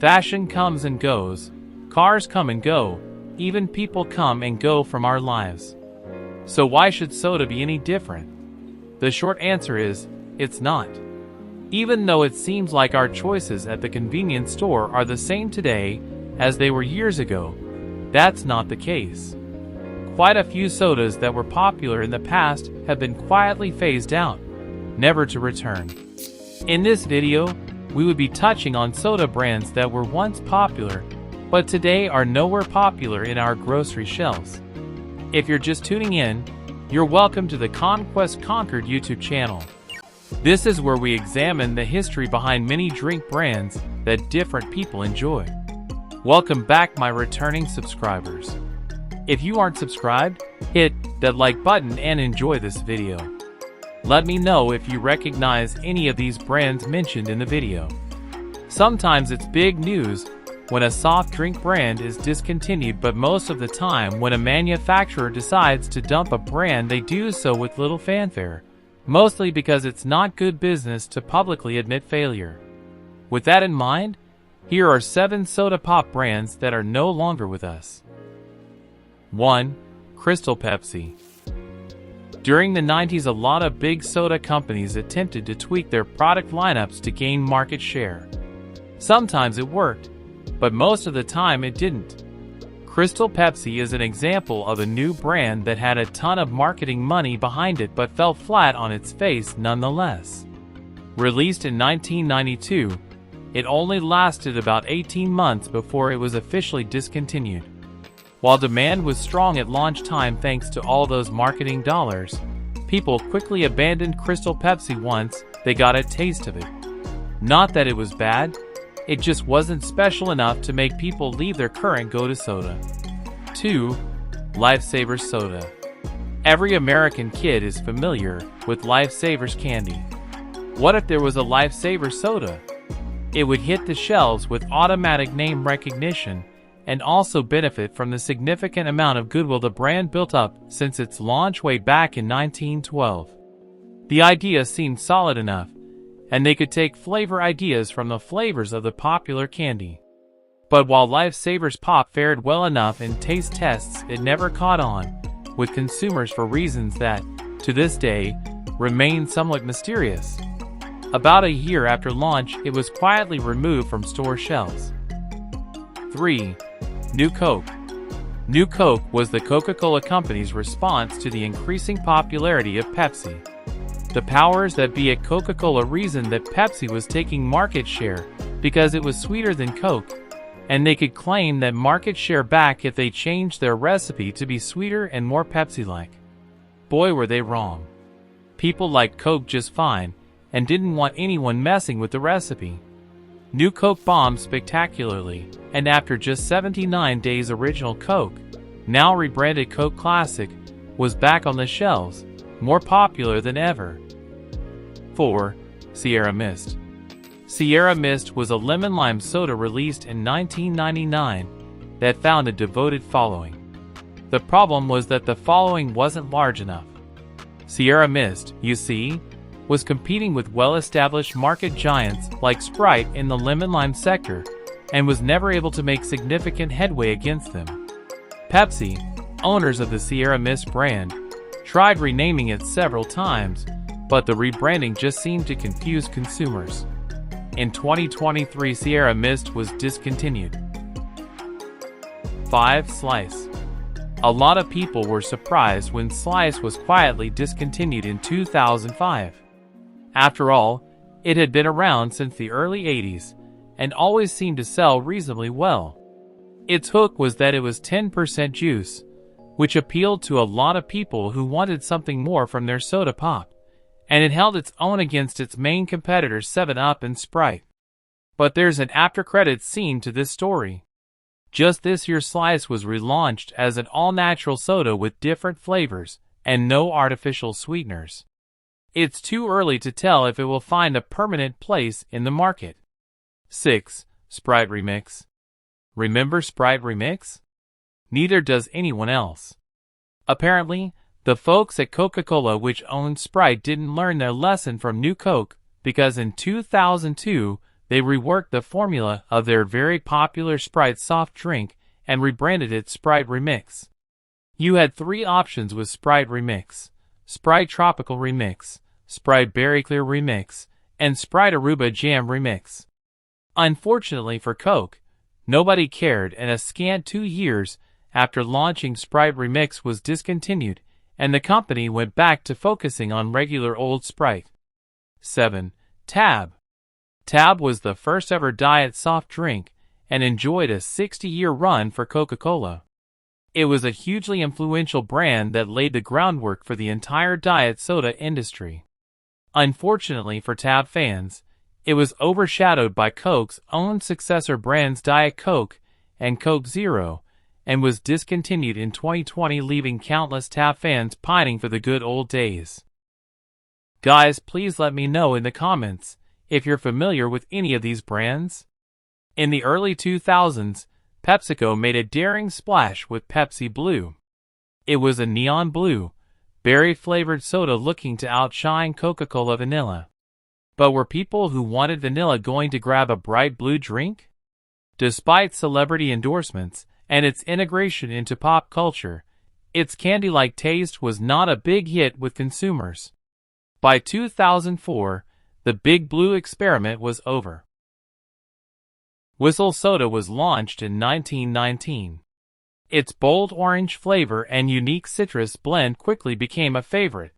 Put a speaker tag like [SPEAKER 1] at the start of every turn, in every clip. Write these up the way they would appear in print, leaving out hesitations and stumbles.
[SPEAKER 1] Fashion comes and goes, cars come and go, even people come and go from our lives. So why should soda be any different? The short answer is, it's not. Even though it seems like our choices at the convenience store are the same today as they were years ago, that's not the case. Quite a few sodas that were popular in the past have been quietly phased out, never to return. In this video, we would be touching on soda brands that were once popular, but today are nowhere popular in our grocery shelves. If you're just tuning in, you're welcome to the Conquest Conquered YouTube channel. This is where we examine the history behind many drink brands that different people enjoy. Welcome back, my returning subscribers. If you aren't subscribed, hit that like button and enjoy this video. Let me know if you recognize any of these brands mentioned in the video. Sometimes it's big news when a soft drink brand is discontinued, but most of the time when a manufacturer decides to dump a brand, they do so with little fanfare, mostly because it's not good business to publicly admit failure. With that in mind, here are 7 soda pop brands that are no longer with us. 1. Crystal Pepsi. During the 90s, a lot of big soda companies attempted to tweak their product lineups to gain market share. Sometimes it worked, but most of the time it didn't. Crystal Pepsi is an example of a new brand that had a ton of marketing money behind it but fell flat on its face nonetheless. Released in 1992, it only lasted about 18 months before it was officially discontinued. While demand was strong at launch time thanks to all those marketing dollars, people quickly abandoned Crystal Pepsi once they got a taste of it. Not that it was bad, it just wasn't special enough to make people leave their current go-to soda. 2. Lifesavers Soda. Every American kid is familiar with Lifesavers candy. What if there was a Lifesavers soda? It would hit the shelves with automatic name recognition and also benefit from the significant amount of goodwill the brand built up since its launch way back in 1912. The idea seemed solid enough, and they could take flavor ideas from the flavors of the popular candy. But while Lifesavers Pop fared well enough in taste tests, it never caught on with consumers for reasons that, to this day, remain somewhat mysterious. About a year after launch, it was quietly removed from store shelves. 3. New Coke. New Coke was the Coca Cola Company's response to the increasing popularity of Pepsi. The powers that be at Coca Cola reasoned that Pepsi was taking market share because it was sweeter than Coke, and they could claim that market share back if they changed their recipe to be sweeter and more Pepsi-like. Boy, were they wrong. People liked Coke just fine and didn't want anyone messing with the recipe. New Coke bombed spectacularly, and after just 79 days, original Coke, now rebranded Coke Classic, was back on the shelves, more popular than ever. 4. Sierra Mist. Sierra Mist was a lemon-lime soda released in 1999 that found a devoted following. The problem was that the following wasn't large enough. Sierra Mist, you see, was competing with well-established market giants like Sprite in the lemon-lime sector and was never able to make significant headway against them. Pepsi, owners of the Sierra Mist brand, tried renaming it several times, but the rebranding just seemed to confuse consumers. In 2023, Sierra Mist was discontinued. 5. Slice. A lot of people were surprised when Slice was quietly discontinued in 2005. After all, it had been around since the early 80s and always seemed to sell reasonably well. Its hook was that it was 10% juice, which appealed to a lot of people who wanted something more from their soda pop, and it held its own against its main competitors 7-Up and Sprite. But there's an after-credits scene to this story. Just this year, Slice was relaunched as an all-natural soda with different flavors and no artificial sweeteners. It's too early to tell if it will find a permanent place in the market. 6. Sprite Remix. Remember Sprite Remix? Neither does anyone else. Apparently, the folks at Coca Cola, which owned Sprite, didn't learn their lesson from New Coke, because in 2002, they reworked the formula of their very popular Sprite soft drink and rebranded it Sprite Remix. You had three options with Sprite Remix: Sprite Tropical Remix, Sprite Berry Clear Remix, and Sprite Aruba Jam Remix. Unfortunately for Coke, nobody cared, and a scant 2 years after launching, Sprite Remix was discontinued, and the company went back to focusing on regular old Sprite. 7. Tab. Tab was the first ever diet soft drink and enjoyed a 60-year run for Coca Cola. It was a hugely influential brand that laid the groundwork for the entire diet soda industry. Unfortunately for Tab fans, it was overshadowed by Coke's own successor brands Diet Coke and Coke Zero, and was discontinued in 2020, leaving countless Tab fans pining for the good old days. Guys, please let me know in the comments if you're familiar with any of these brands. In the early 2000s, PepsiCo made a daring splash with Pepsi Blue. It was a neon blue, berry-flavored soda looking to outshine Coca-Cola Vanilla. But were people who wanted vanilla going to grab a bright blue drink? Despite celebrity endorsements and its integration into pop culture, its candy-like taste was not a big hit with consumers. By 2004, the Big Blue experiment was over. Whistle Soda was launched in 1919. Its bold orange flavor and unique citrus blend quickly became a favorite.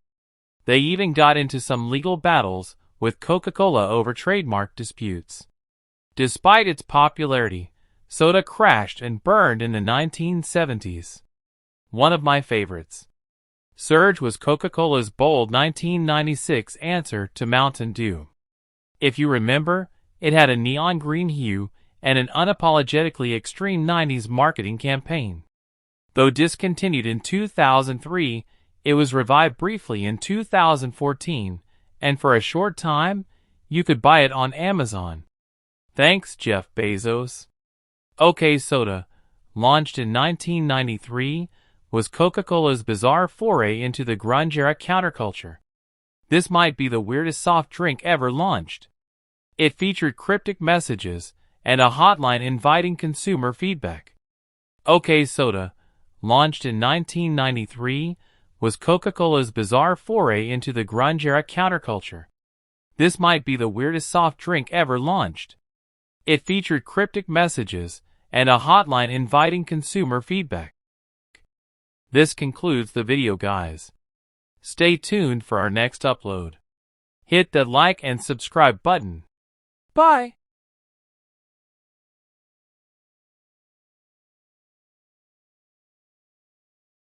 [SPEAKER 1] They even got into some legal battles with Coca-Cola over trademark disputes. Despite its popularity, soda crashed and burned in the 1970s. One of my favorites, Surge, was Coca-Cola's bold 1996 answer to Mountain Dew. If you remember, it had a neon green hue and an unapologetically extreme 90s marketing campaign. Though discontinued in 2003, it was revived briefly in 2014, and for a short time, you could buy it on Amazon. Thanks, Jeff Bezos. OK Soda, launched in 1993, was Coca-Cola's bizarre foray into the grunge-era counterculture. This might be the weirdest soft drink ever launched. It featured cryptic messages and a hotline inviting consumer feedback. OK Soda, launched in 1993, was Coca-Cola's bizarre foray into the grunge-era counterculture. This might be the weirdest soft drink ever launched. It featured cryptic messages and a hotline inviting consumer feedback. This concludes the video, guys. Stay tuned for our next upload. Hit that like and subscribe button. Bye!